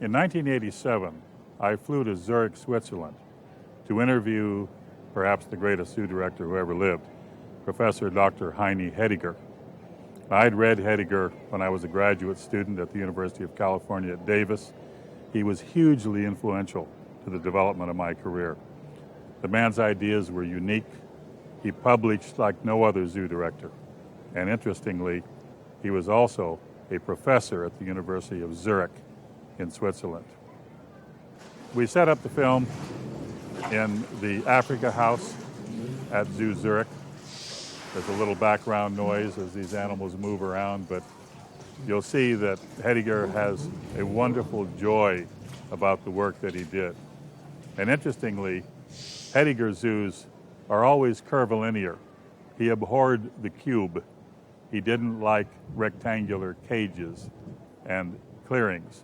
In 1987, I flew to Zurich, Switzerland to interview perhaps the greatest zoo director who ever lived, Professor Dr. Heini Hediger. I'd read Hediger when I was a graduate student at the University of California at Davis. He was hugely influential to the development of my career. The man's ideas were unique. He published like no other zoo director. And interestingly, he was also a professor at the University of Zurich in Switzerland. We set up the film in the Africa House at Zoo Zurich. There's a little background noise as these animals move around, but you'll see that Hediger has a wonderful joy about the work that he did. And interestingly, Hediger zoos are always curvilinear. He abhorred the cube. He didn't like rectangular cages and clearings.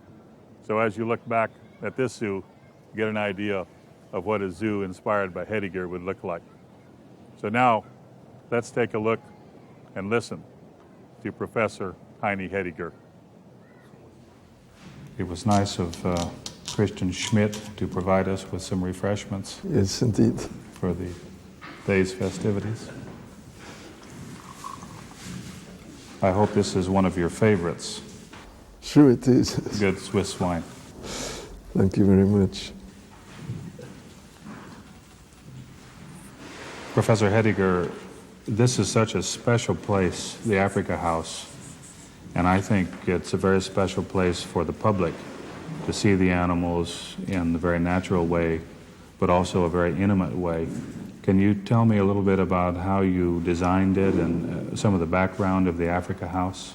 So as you look back at this zoo, you get an idea of what a zoo inspired by Hediger would look like. So now, let's take a look and listen to Professor Heini Hediger. It was nice of Christian Schmidt to provide us with some refreshments. Yes, indeed. For the day's festivities. I hope this is one of your favorites. Sure it is. Good Swiss wine. Thank you very much. Professor Hediger, this is such a special place, the Africa House, and I think it's a very special place for the public to see the animals in a very natural way, but also a very intimate way. Can you tell me a little bit about how you designed it and some of the background of the Africa House?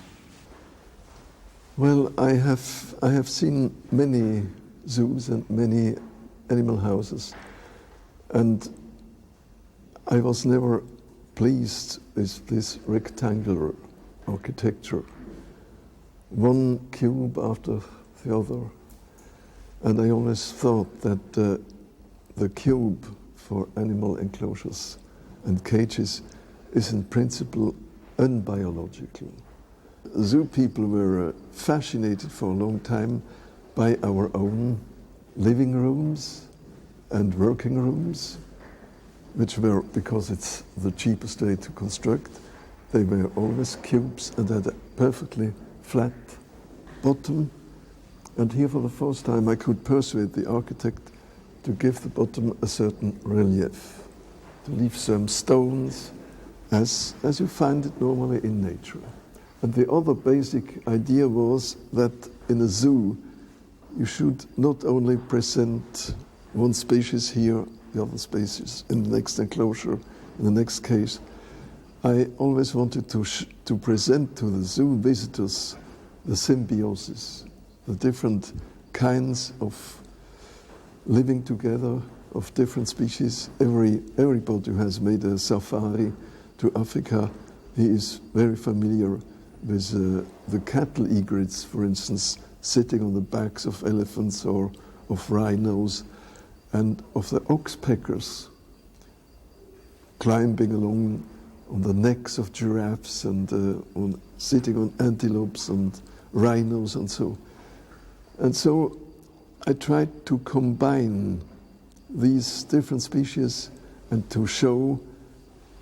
Well, I have seen many zoos and many animal houses, and I was never pleased with this rectangular architecture, one cube after the other. And I always thought that the cube for animal enclosures and cages is in principle unbiological. Zoo people were fascinated for a long time by our own living rooms and working rooms, which were, because it's the cheapest way to construct, they were always cubes and had a perfectly flat bottom. And here for the first time I could persuade the architect to give the bottom a certain relief, to leave some stones as you find it normally in nature. And the other basic idea was that in a zoo you should not only present one species here, the other species in the next enclosure, in the next case. I always wanted to present to the zoo visitors the symbiosis, the different kinds of living together of different species. Everybody who has made a safari to Africa, he is very familiar with the cattle egrets, for instance, sitting on the backs of elephants or of rhinos, and of the oxpeckers climbing along on the necks of giraffes and sitting on antelopes and rhinos and so. And so I tried to combine these different species and to show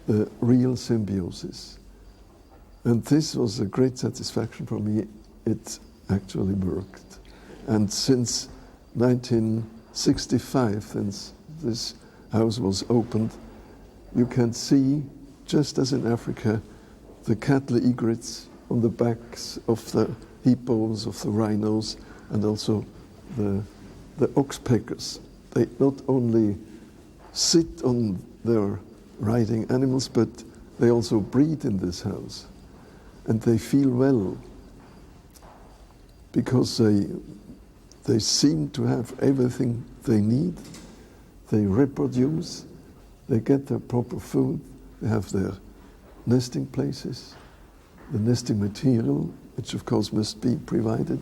the real symbiosis. And this was a great satisfaction for me. It actually worked. And since 1965, since this house was opened, you can see, just as in Africa, the cattle egrets on the backs of the hippos, of the rhinos, and also the oxpeckers. They not only sit on their riding animals, but they also breed in this house. And they feel well, because they seem to have everything they need. They reproduce, they get their proper food, they have their nesting places, the nesting material, which of course must be provided.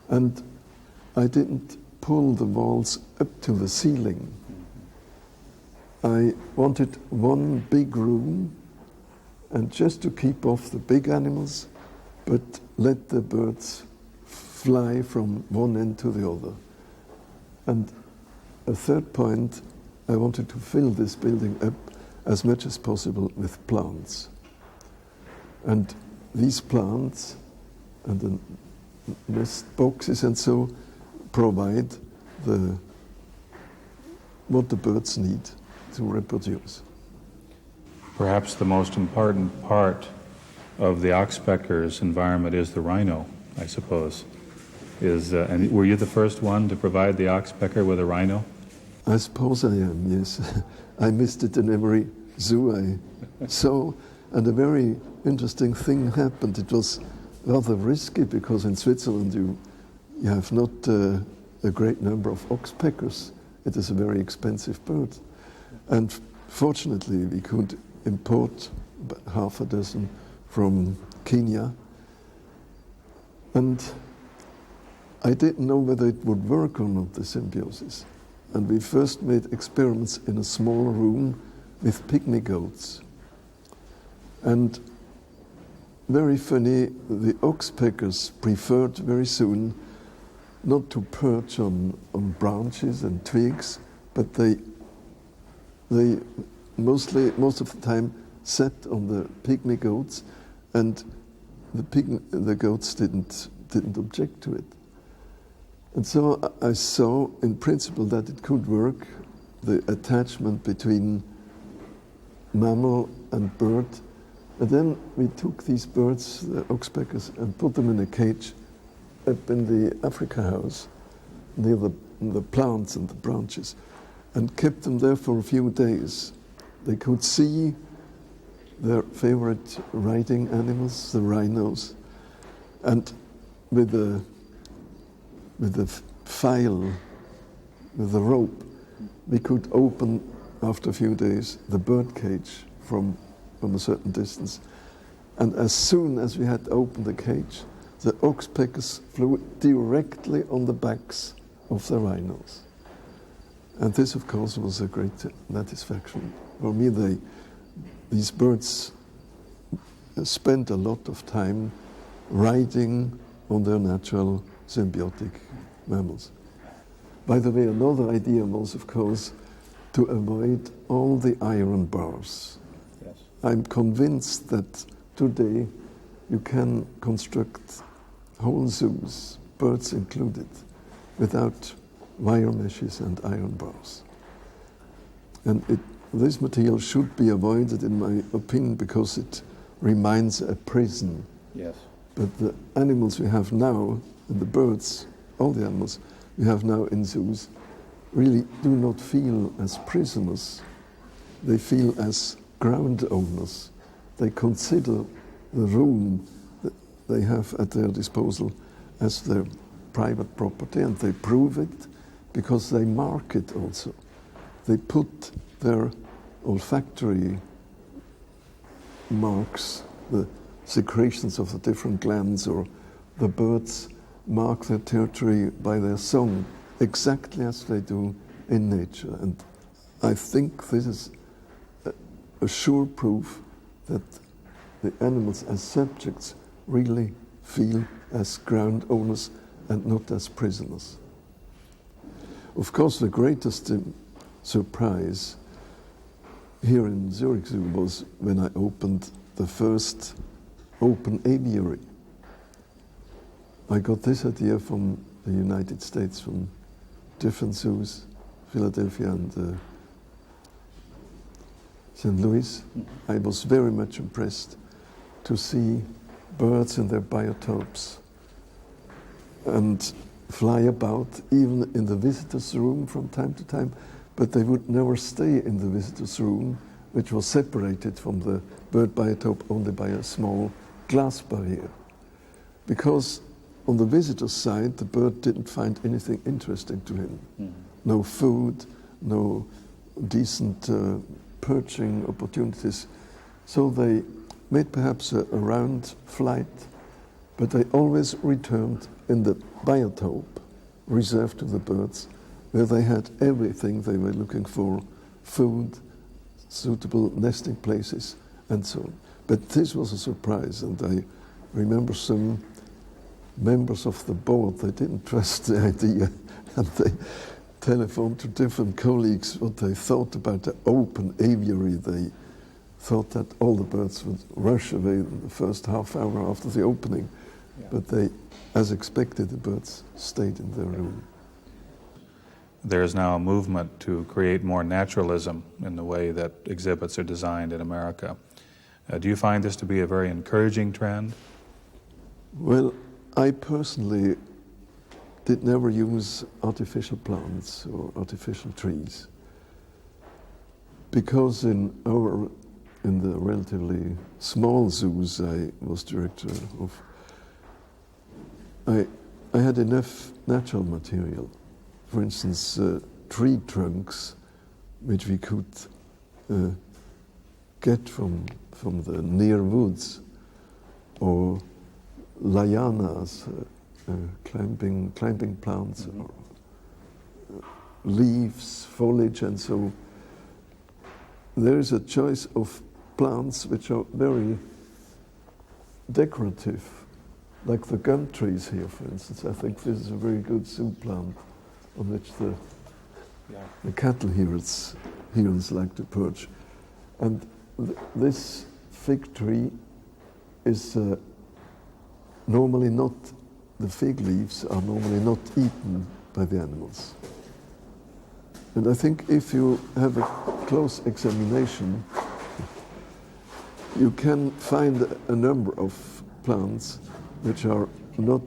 And I didn't pull the walls up to the ceiling. I wanted one big room, and just to keep off the big animals, but let the birds fly from one end to the other. And a third point, I wanted to fill this building up as much as possible with plants. And these plants and the nest boxes and so provide what the birds need to reproduce. Perhaps the most important part of the oxpecker's environment is the rhino, I suppose. And were you the first one to provide the oxpecker with a rhino? I suppose I am, yes. I missed it in every zoo I saw. And a very interesting thing happened. It was rather risky because in Switzerland you have not a great number of oxpeckers. It is a very expensive bird. And fortunately we could import half a dozen from Kenya. And I didn't know whether it would work or not, the symbiosis. And we first made experiments in a small room with pygmy goats. And very funny, the oxpeckers preferred very soon not to perch on branches and twigs, but they most of the time sat on the pygmy goats, and the goats didn't object to it. And so I saw in principle that it could work, the attachment between mammal and bird. And then we took these birds, the oxpeckers, and put them in a cage up in the Africa house near the plants and the branches, and kept them there for a few days. They could see their favorite riding animals, the rhinos, and with the file, with the rope, we could open after a few days the bird cage from a certain distance. And as soon as we had opened the cage, the oxpeckers flew directly on the backs of the rhinos. And this, of course, was a great satisfaction. For me, these birds spent a lot of time riding on their natural symbiotic mammals. By the way, another idea was, of course, to avoid all the iron bars. Yes. I'm convinced that today you can construct whole zoos, birds included, without wire meshes and iron bars. And this material should be avoided, in my opinion, because it reminds a prison. Yes. But the animals we have now, and the birds, all the animals we have now in zoos, really do not feel as prisoners. They feel as ground owners. They consider the room that they have at their disposal as their private property, and they prove it because they mark it also. They put their olfactory marks, the secretions of the different glands, or the birds mark their territory by their song, exactly as they do in nature. And I think this is a sure proof that the animals as subjects really feel as ground owners and not as prisoners. Of course, the greatest surprise here in Zurich Zoo was when I opened the first open aviary. I got this idea from the United States, from different zoos, Philadelphia and St. Louis. I was very much impressed to see birds in their biotopes and fly about, even in the visitors' room from time to time, but they would never stay in the visitors' room, which was separated from the bird biotope only by a small glass barrier. Because on the visitor's side, the bird didn't find anything interesting to him. Mm-hmm. No food, no decent perching opportunities. So they made perhaps a round flight, but they always returned in the biotope reserved to the birds, where they had everything they were looking for: food, suitable nesting places, and so on. But this was a surprise, and I remember some members of the board, they didn't trust the idea, and they telephoned to different colleagues what they thought about the open aviary. They thought that all the birds would rush away in the first half hour after the opening, but they, as expected, the birds stayed in their room. There is now a movement to create more naturalism in the way that exhibits are designed in America. Do you find this to be a very encouraging trend? Well, I personally did never use artificial plants or artificial trees, because in the relatively small zoos I was director of, I had enough natural material. For instance, tree trunks, which we could get from the near woods, or lianas, climbing plants, or leaves, foliage, and so. There is a choice of plants which are very decorative, like the gum trees here, for instance. I think this is a very good zoo plant on which the cattle herons like to perch. And this fig tree is normally not, the fig leaves are normally not eaten by the animals. And I think if you have a close examination, you can find a number of plants which are not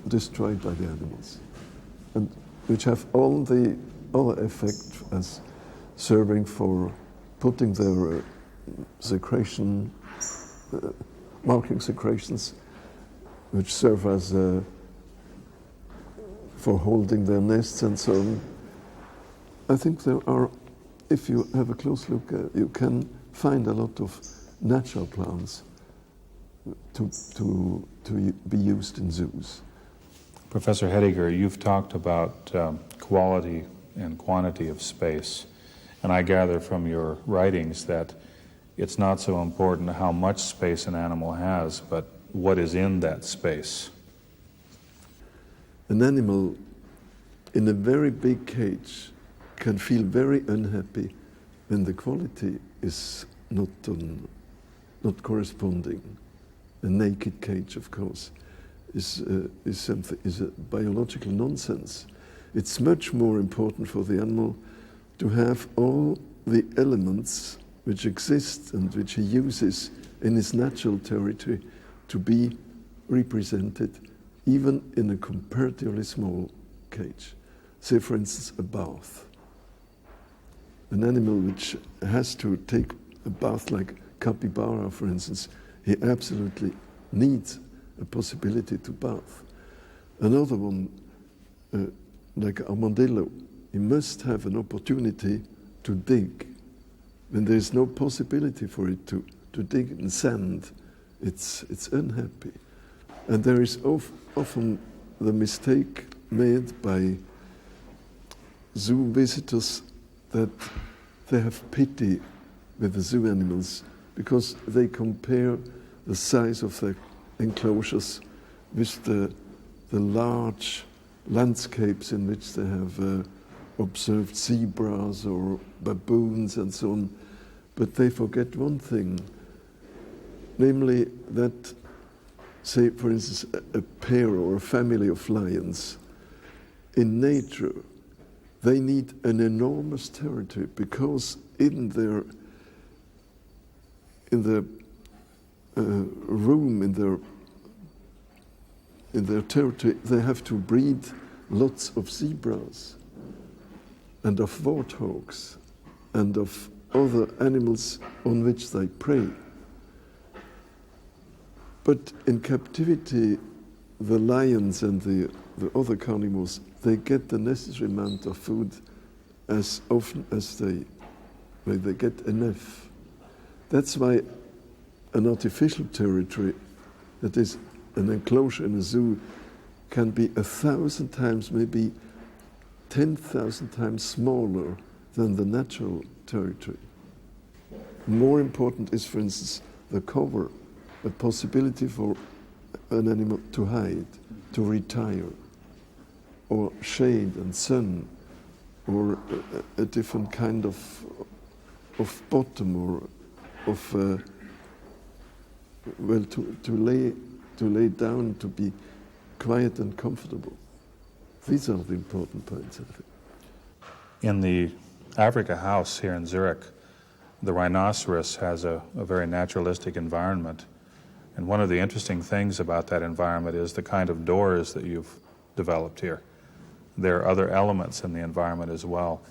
destroyed by the animals, and which have all the other effect as serving for putting their secretion, marking secretions, which serve as for holding their nests and so on. I think there are, if you have a close look, you can find a lot of natural plants to be used in zoos. Professor Hediger, you've talked about quality and quantity of space, and I gather from your writings that it's not so important how much space an animal has, but what is in that space. An animal in a very big cage can feel very unhappy when the quality is not corresponding. A naked cage, of course, is a biological nonsense. It's much more important for the animal to have all the elements which exist and which he uses in his natural territory to be represented, even in a comparatively small cage. Say, for instance, a bath. An animal which has to take a bath, like capybara, for instance, he absolutely needs a possibility to bath. Another one, like armadillo, he must have an opportunity to dig. When there is no possibility for it to dig in sand, it's unhappy. And there is often the mistake made by zoo visitors that they have pity with the zoo animals because they compare the size of the enclosures with the large landscapes in which they have observed zebras or baboons and so on. But they forget one thing, namely that, say, for instance, a pair or a family of lions, in nature, they need an enormous territory because in their room, in their territory, they have to breed lots of zebras and of warthogs and of other animals on which they prey. But in captivity, the lions and the other carnivores, they get the necessary amount of food as often as they get enough. That's why an artificial territory, that is an enclosure in a zoo, can be 1,000 times, maybe 10,000 times smaller than the natural territory. More important is, for instance, the cover, a possibility for an animal to hide, to retire, or shade and sun, or a different kind of bottom, or of well, to lay down, to be quiet and comfortable. These are the important points, I think. In the Africa house here in Zurich, the rhinoceros has a very naturalistic environment. And one of the interesting things about that environment is the kind of doors that you've developed here. There are other elements in the environment as well.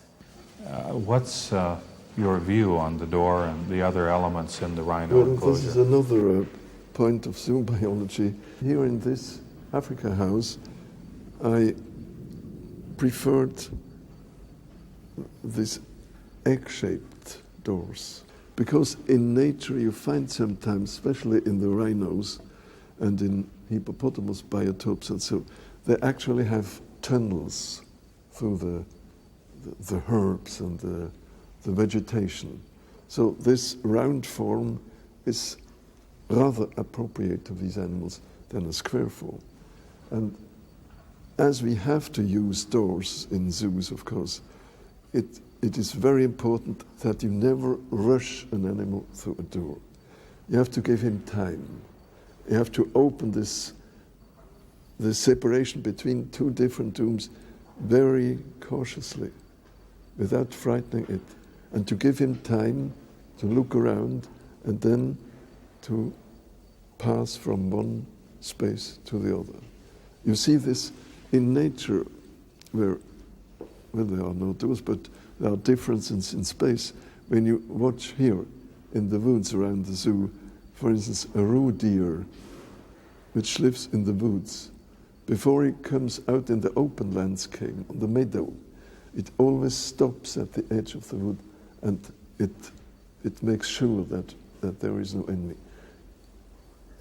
What's your view on the door and the other elements in the rhino enclosure? Well, this is another point of zoo biology. Here in this Africa house, I preferred these egg-shaped doors, because in nature you find sometimes, especially in the rhinos and in hippopotamus biotopes and so, they actually have tunnels through the herbs and the vegetation. So this round form is rather appropriate to these animals than a square form. And as we have to use doors in zoos, of course, it is very important that you never rush an animal through a door. You have to give him time. You have to open the separation between two different rooms very cautiously, without frightening it, and to give him time to look around and then to pass from one space to the other. You see this in nature, where there are no doors, but there are differences in space. When you watch here in the woods around the zoo, for instance, a roe deer, which lives in the woods, before it comes out in the open landscape, on the meadow, it always stops at the edge of the wood, and it makes sure that there is no enemy.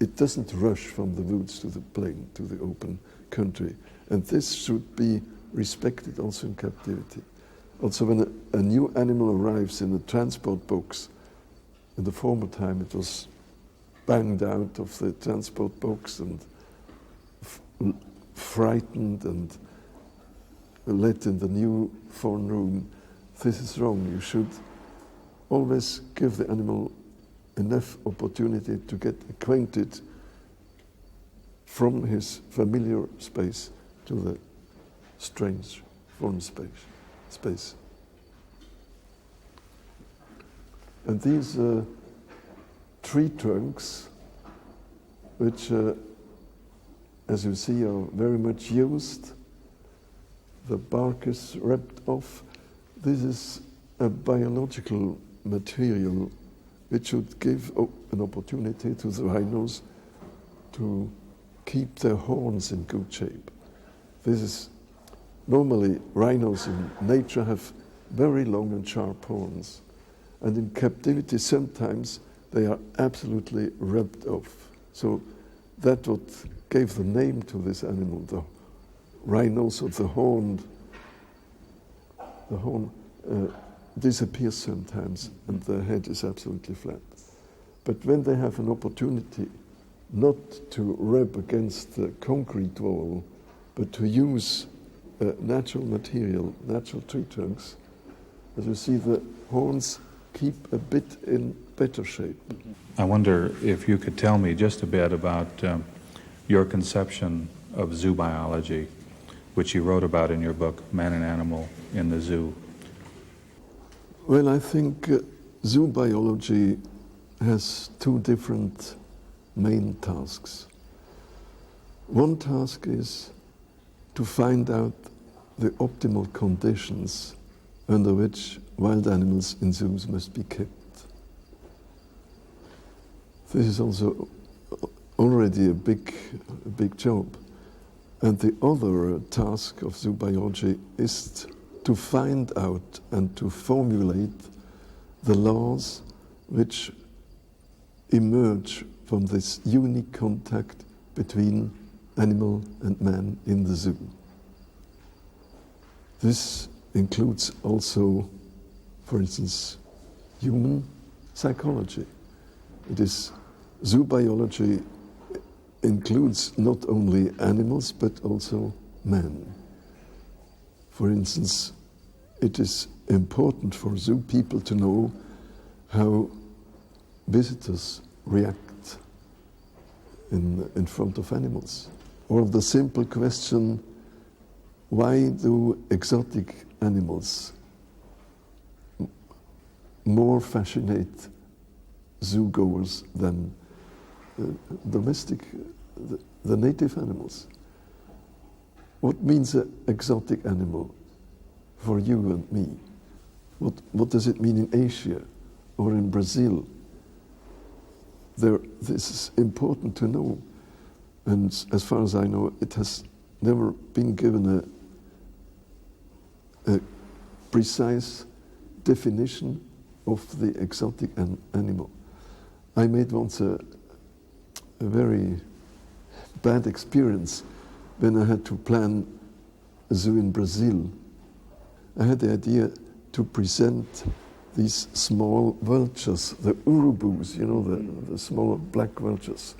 It doesn't rush from the woods to the plain, to the open country. And this should be respected also in captivity. Also, when a new animal arrives in a transport box, in the former time it was banged out of the transport box and frightened and let in the new foreign room. This is wrong. You should always give the animal enough opportunity to get acquainted from his familiar space to the strange foreign space. And these tree trunks, which, as you see, are very much used, the bark is ripped off. This is a biological material which should give an opportunity to the rhinos to keep their horns in good shape. This is normally rhinos in nature have very long and sharp horns, and in captivity sometimes they are absolutely rubbed off. So that what gave the name to this animal, the rhinos of the horn disappears sometimes, and the head is absolutely flat. But when they have an opportunity not to rub against the concrete wall, but to use natural material, natural tree trunks, as you see, the horns keep a bit in better shape. I wonder if you could tell me just a bit about your conception of zoo biology, which you wrote about in your book, Man and Animal in the Zoo. Well, I think zoo biology has two different main tasks. One task is to find out the optimal conditions under which wild animals in zoos must be kept. This is also already a big job. And the other task of zoo biology is to find out and to formulate the laws which emerge from this unique contact between animal and man in the zoo. This includes also, for instance, human psychology. It is zoo biology includes not only animals but also man. For instance, it is important for zoo people to know how visitors react in front of animals. Or the simple question, why do exotic animals more fascinate zoo-goers than domestic, the native animals? What means an exotic animal for you and me? What does it mean in Asia or in Brazil? This is important to know. And as far as I know, it has never been given a precise definition of the exotic animal. I made once a very bad experience when I had to plan a zoo in Brazil. I had the idea to present these small vultures, the urubus, you know, the small black vultures,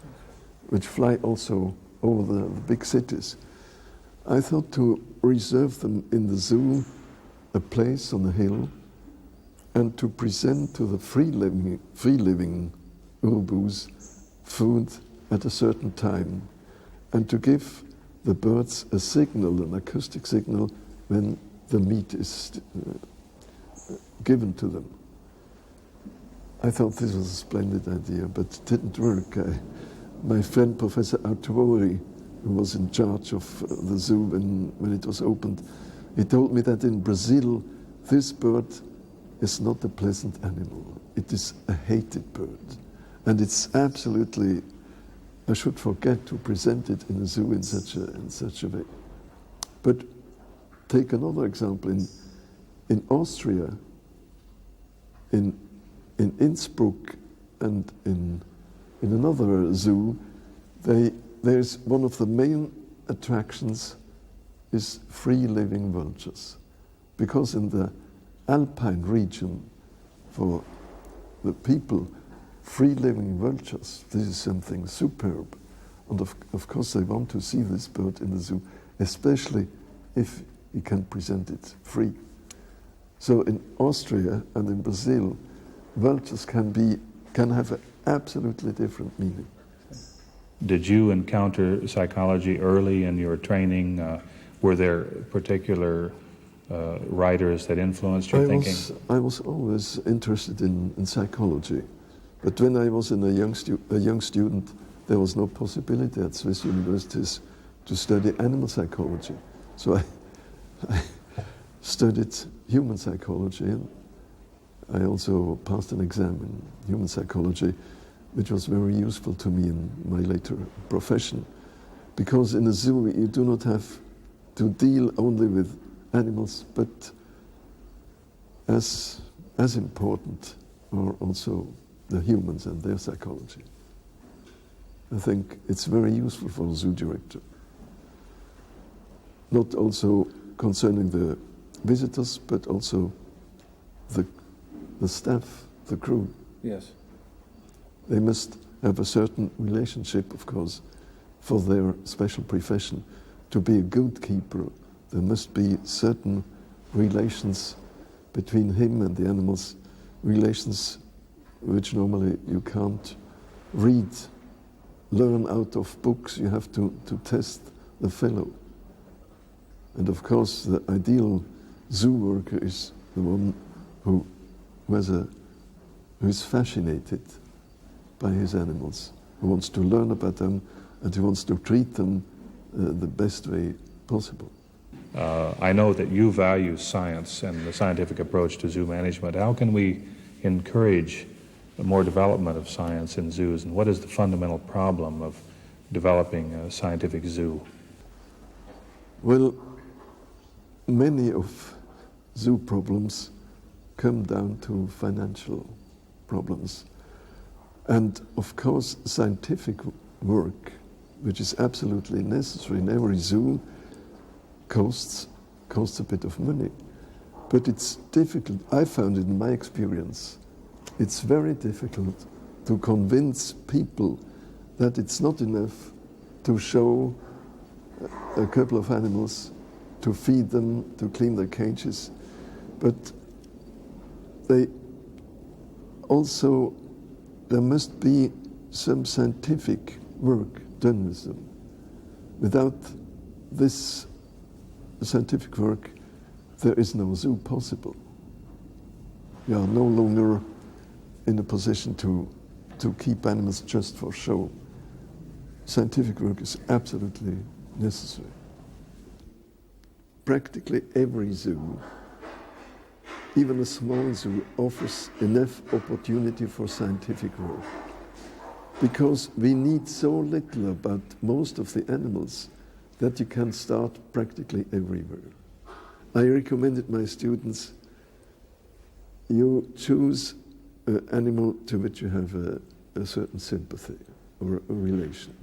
which fly also over the big cities. I thought to reserve them in the zoo, a place on a hill, and to present to the free-living urubus food at a certain time, and to give the birds a signal, an acoustic signal, when the meat is given to them. I thought this was a splendid idea, but it didn't work. My friend Professor Artuori, who was in charge of the zoo when it was opened, he told me that in Brazil, this bird is not a pleasant animal. It is a hated bird. And it's absolutely, I should forget to present it in a zoo in such a way. But take another example. In Austria, in Innsbruck and in another zoo, there's one of the main attractions is free-living vultures. Because in the Alpine region, for the people, free-living vultures, this is something superb. And of course they want to see this bird in the zoo, especially if you can present it free. So in Austria and in Brazil, vultures can have an absolutely different meaning. Did you encounter psychology early in your training? Were there particular writers that influenced your thinking? I was always interested in psychology, but when I was a young student, there was no possibility at Swiss universities to study animal psychology. So I studied human psychology, and I also passed an exam in human psychology, which was very useful to me in my later profession. Because in a zoo, you do not have to deal only with animals, but as important are also the humans and their psychology. I think it's very useful for a zoo director. Not also concerning the visitors, but also the staff, the crew. Yes. They must have a certain relationship, of course, for their special profession. To be a good keeper, there must be certain relations between him and the animals, relations which normally you can't learn out of books. You have to test the fellow. And of course, the ideal zoo worker is the one who is fascinated by his animals, who wants to learn about them and who wants to treat them the best way possible. I know that you value science and the scientific approach to zoo management. How can we encourage more development of science in zoos, and what is the fundamental problem of developing a scientific zoo? Well, many of zoo problems come down to financial problems. And of course, scientific work, which is absolutely necessary in every zoo, costs a bit of money. But it's difficult. I found it in my experience, it's very difficult to convince people that it's not enough to show a couple of animals, to feed them, to clean their cages, but they also, there must be some scientific work done with them. Without this scientific work, there is no zoo possible. We are no longer in a position to keep animals just for show. Scientific work is absolutely necessary. Practically every zoo, even a small zoo, offers enough opportunity for scientific work. Because we need so little about most of the animals that you can start practically everywhere. I recommended my students, you choose an animal to which you have a certain sympathy or a relation.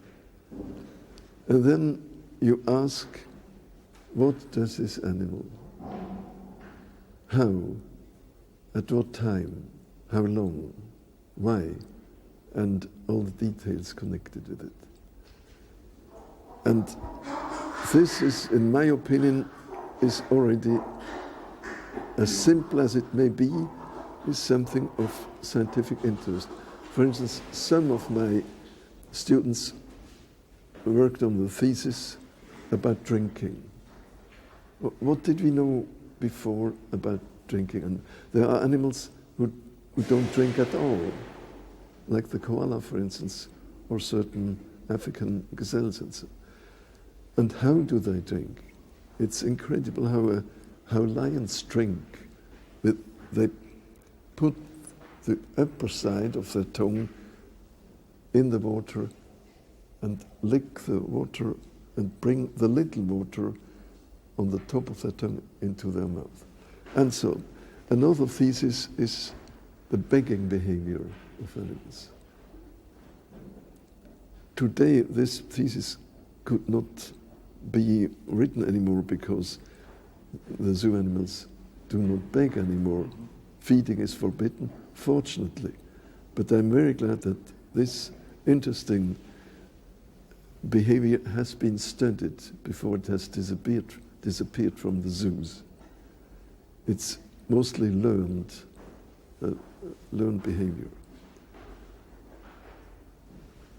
And then you ask, what does this animal? How? At what time? How long? Why? And all the details connected with it. And this is, in my opinion, is already, as simple as it may be, is something of scientific interest. For instance, some of my students worked on the thesis about drinking. What did we know before about drinking? And there are animals who don't drink at all, like the koala, for instance, or certain African gazelles and so. And how do they drink? It's incredible how lions drink. They put the upper side of their tongue in the water and lick the water and bring the little water on the top of their tongue into their mouth. And so, another thesis is the begging behavior of animals. Today, this thesis could not be written anymore because the zoo animals do not beg anymore. Feeding is forbidden, fortunately. But I'm very glad that this interesting behavior has been studied before it has disappeared from the zoos. It's mostly learned behavior.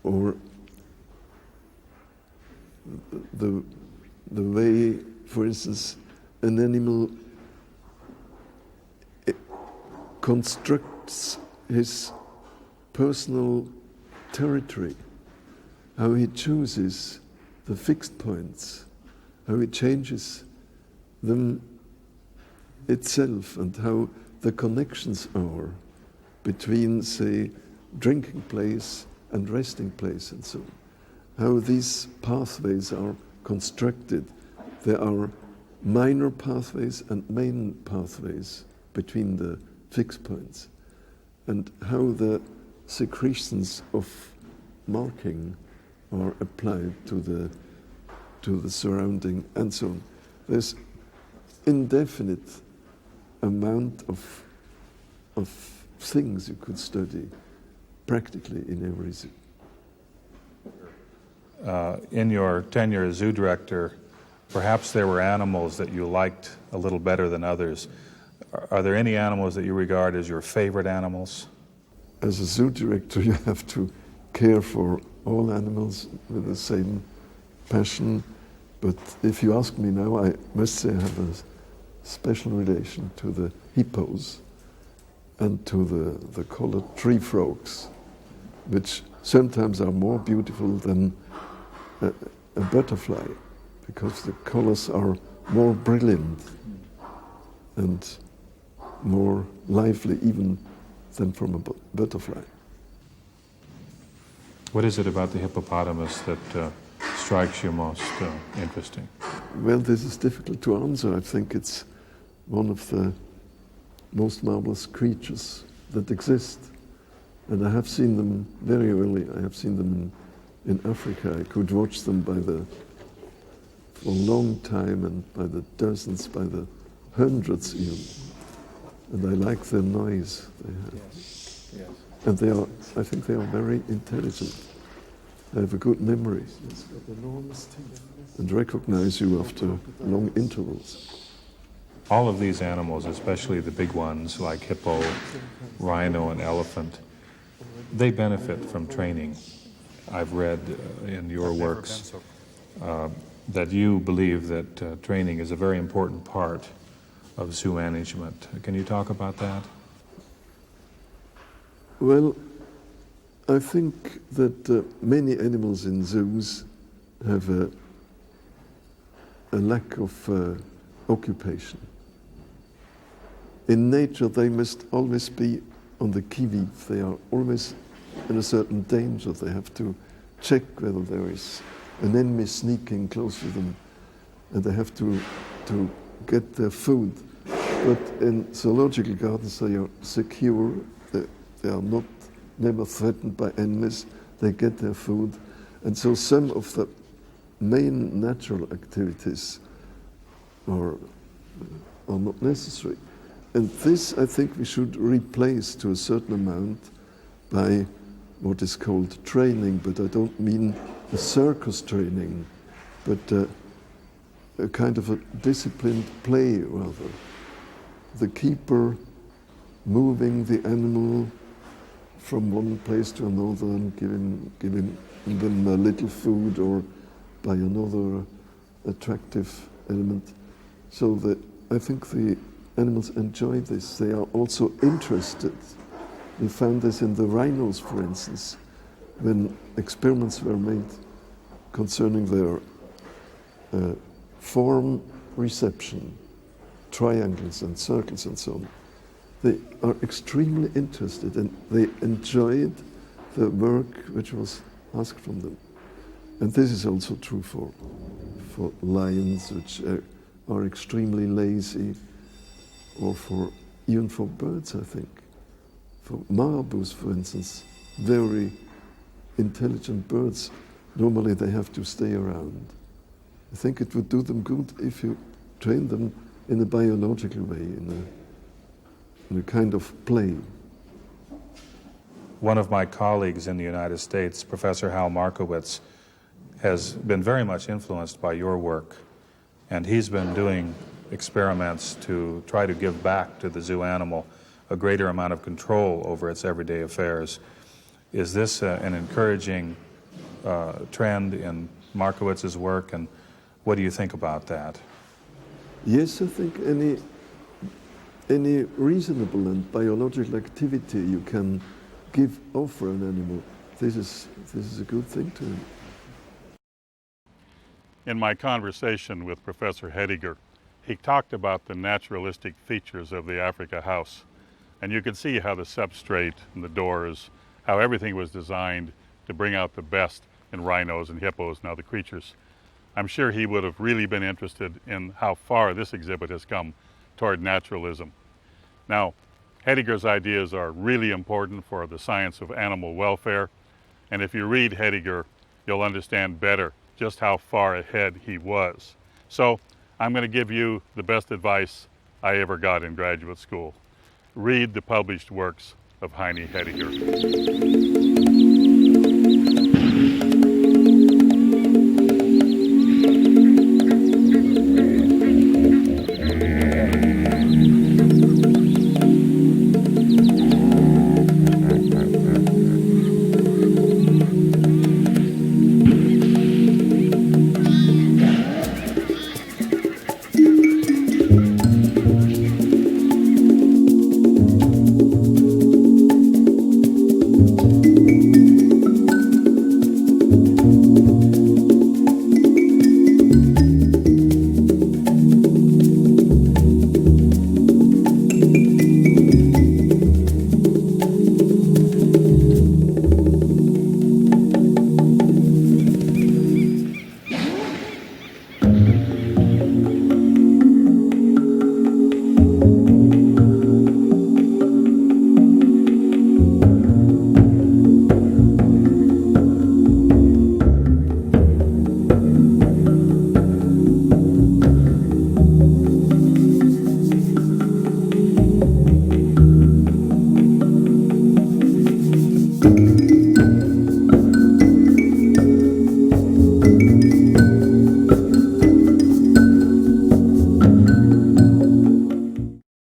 Or the way, for instance, an animal constructs his personal territory, how he chooses the fixed points, how he changes them itself, and how the connections are between, say, drinking place and resting place and so on. How these pathways are constructed. There are minor pathways and main pathways between the fixed points, and how the secretions of marking are applied to the surrounding and so on. There's indefinite amount of things you could study practically in every zoo. In your tenure as zoo director, perhaps there were animals that you liked a little better than others. Are there any animals that you regard as your favorite animals? As a zoo director, you have to care for all animals with the same passion. But if you ask me now, I must say I have a special relation to the hippos and to the colored tree frogs, which sometimes are more beautiful than a butterfly, because the colors are more brilliant and more lively even than from a butterfly. What is it about the hippopotamus that strikes you most interesting? Well, this is difficult to answer. I think it's one of the most marvelous creatures that exist. And I have seen them very early. I have seen them in Africa. I could watch them for a long time, and by the dozens, by the hundreds even. And I like the noise they have. Yes. And I think they are very intelligent. They have a good memory and recognize you after long intervals. All of these animals, especially the big ones like hippo, rhino, and elephant, they benefit from training. I've read in your works that you believe that training is a very important part of zoo management. Can you talk about that? Well, I think that many animals in zoos have a lack of occupation. In nature, they must always be on the qui-vive. They are always in a certain danger. They have to check whether there is an enemy sneaking close to them, and they have to get their food. But in zoological gardens, they are secure. They are never threatened by enemies. They get their food. And so some of the main natural activities are not necessary. And this, I think, we should replace to a certain amount by what is called training, but I don't mean a circus training, but a kind of a disciplined play, rather. The keeper moving the animal from one place to another and giving them a little food or by another attractive element. So that I think the animals enjoy this. They are also interested. We found this in the rhinos, for instance, when experiments were made concerning their form reception, triangles and circles and so on. They are extremely interested and they enjoyed the work which was asked from them. And this is also true for lions, which are extremely lazy, or even for birds, I think. For marabous, for instance, very intelligent birds, normally they have to stay around. I think it would do them good if you train them in a biological way, in a kind of play. One of my colleagues in the United States, Professor Hal Markowitz, has been very much influenced by your work, and he's been doing experiments to try to give back to the zoo animal a greater amount of control over its everyday affairs. Is this an encouraging trend in Markowitz's work, and what do you think about that? Yes, I think any reasonable and biological activity you can offer an animal, this is a good thing to him. In my conversation with Professor Hediger, he talked about the naturalistic features of the Africa house. And you could see how the substrate and the doors, how everything was designed to bring out the best in rhinos and hippos and other creatures. I'm sure he would have really been interested in how far this exhibit has come toward naturalism. Now, Hediger's ideas are really important for the science of animal welfare. And if you read Hediger, you'll understand better just how far ahead he was. So I'm going to give you the best advice I ever got in graduate school. Read the published works of Heini Hediger.